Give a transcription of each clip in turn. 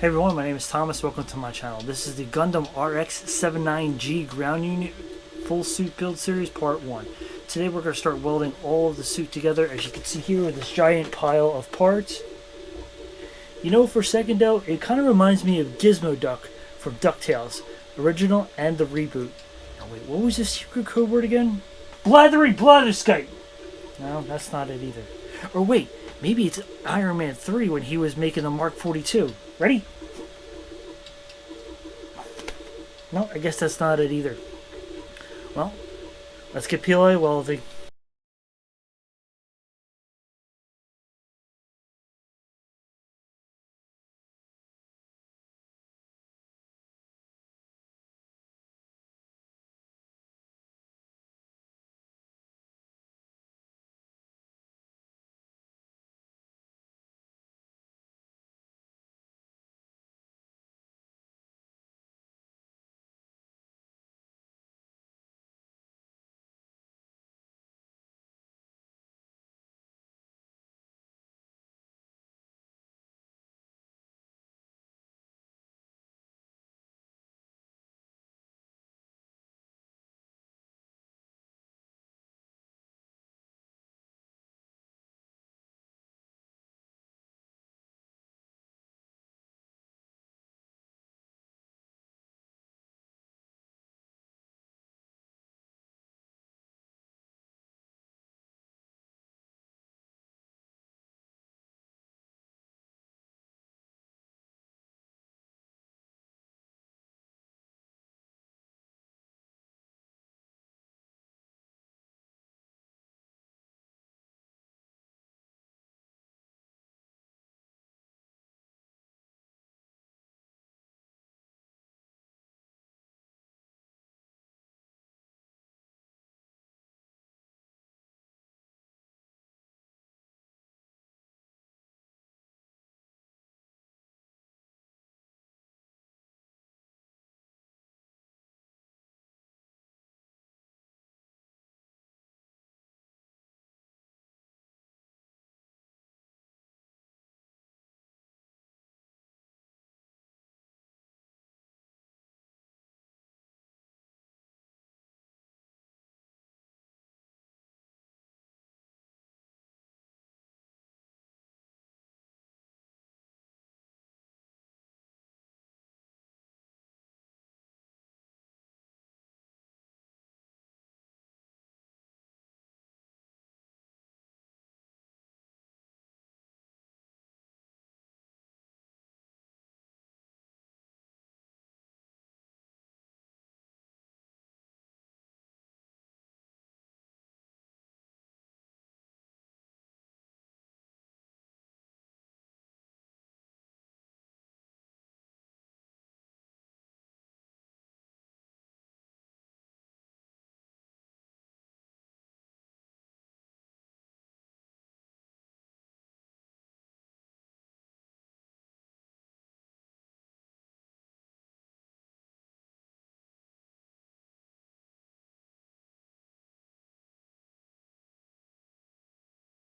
Hey everyone, my name is Thomas. Welcome to my channel. This is the Gundam RX-79G Ground Unit Full Suit Build Series Part 1. Today we're going to start welding all of the suit together, as you can see here with this giant pile of parts. You know, for a second though, it kind of reminds me of Gizmo Duck from DuckTales, original and the reboot. Now wait, what was the secret code word again? Blathery Blatherskite! No, that's not it either. Or wait, maybe it's Iron Man 3 when he was making the Mark 42. Ready? No, I guess that's not it either. Well, let's get PLA welding.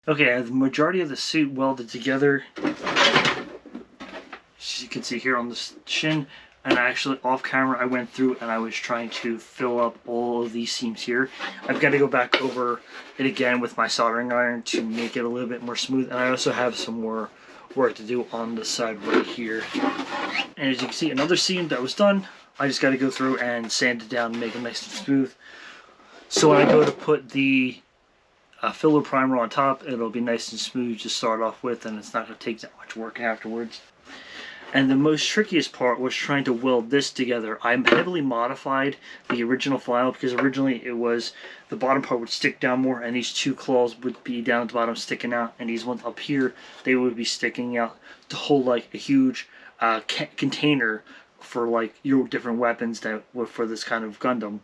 Okay, I have the majority of the suit welded together, as you can see here on the shin. And actually, off camera, I went through and I was trying to fill up all of these seams here. I've got to go back over it again with my soldering iron to make it a little bit more smooth. And I also have some more work to do on the side right here. And as you can see, another seam that was done. I just got to go through and sand it down and make it nice and smooth. So when I go to put the filler primer on top, it'll be nice and smooth to start off with, and it's not going to take that much work afterwards. And the most trickiest part was trying to weld this together. I heavily modified the original file because originally it was the bottom part would stick down more and these two claws would be down at the bottom sticking out, and these ones up here, they would be sticking out to hold like a huge container for like your different weapons that were for this kind of Gundam.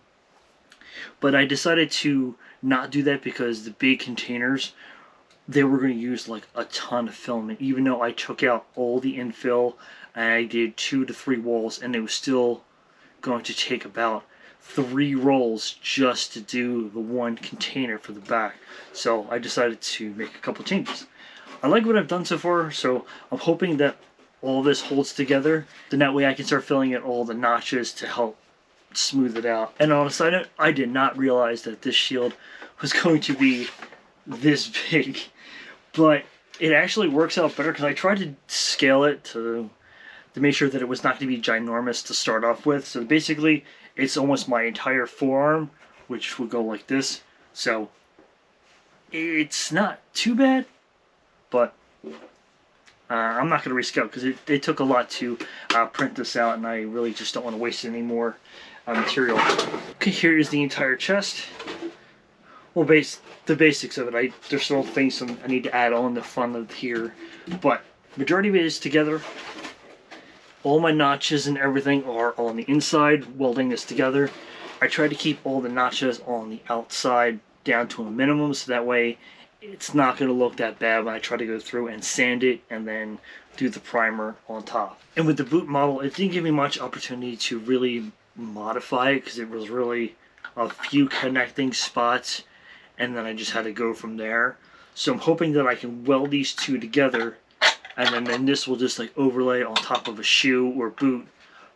But I decided to not do that because the big containers, they were going to use like a ton of filament, even though I took out all the infill and I did 2 to 3 walls, and it was still going to take about 3 rolls just to do the one container for the back. So I decided to make a couple changes. I like what I've done so far, so I'm hoping that all this holds together. Then that way I can start filling in all the notches to help smooth it out. And on a side note, I did not realize that this shield was going to be this big, but it actually works out better because I tried to scale it to make sure that it was not going to be ginormous to start off with. So basically it's almost my entire forearm, which would go like this. So it's not too bad, but I'm not going to rescale because it took a lot to print this out, and I really just don't want to waste any more material. Okay, here is the entire chest. Well, the basics of it. There's still things I need to add on the front of here, but majority of it is together. All my notches and everything are on the inside, welding this together. I try to keep all the notches on the outside down to a minimum, so that way it's not going to look that bad when I try to go through and sand it and then do the primer on top. And with the boot model, it didn't give me much opportunity to really modify it because it was really a few connecting spots, and then I just had to go from there. So I'm hoping that I can weld these two together, and then this will just like overlay on top of a shoe or boot.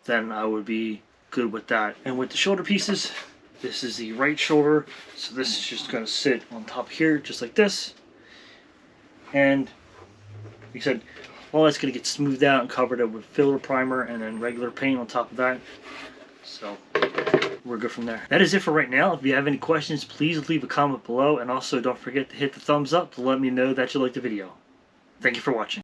Then I would be good with that. And with the shoulder pieces, this is the right shoulder, so this is just going to sit on top here just like this. And like I said, all that's going to get smoothed out and covered up with filler primer and then regular paint on top of that. So we're good from there. That is it for right now. If you have any questions, please leave a comment below, and also don't forget to hit the thumbs up to let me know that you liked the video. Thank you for watching.